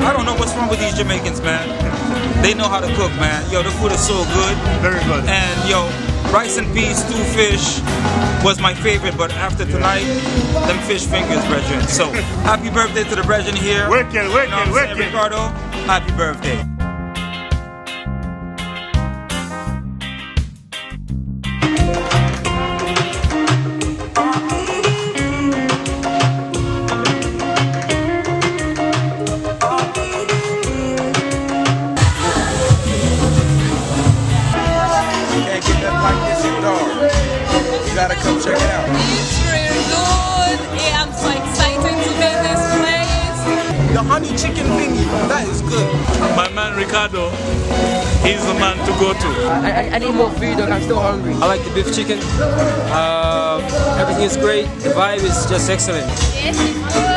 I don't know what's wrong with these Jamaicans, man. They know how to cook, man. Yo, the food is so good. Very good. And yo, rice and peas, stew fish was my favorite, but after tonight, them fish fingers, brethren. So, happy birthday to the brethren here. Wicked, You know what I'm saying, wicked. Ricardo, happy birthday. You gotta come check it out. It's really good. Yeah, I'm so excited to be in this place. The honey chicken thingy, that is good. My man Ricardo, he's the man to go to. I need more food, I'm still hungry. I like the beef chicken. Everything is great. The vibe is just excellent. Yes, it's good.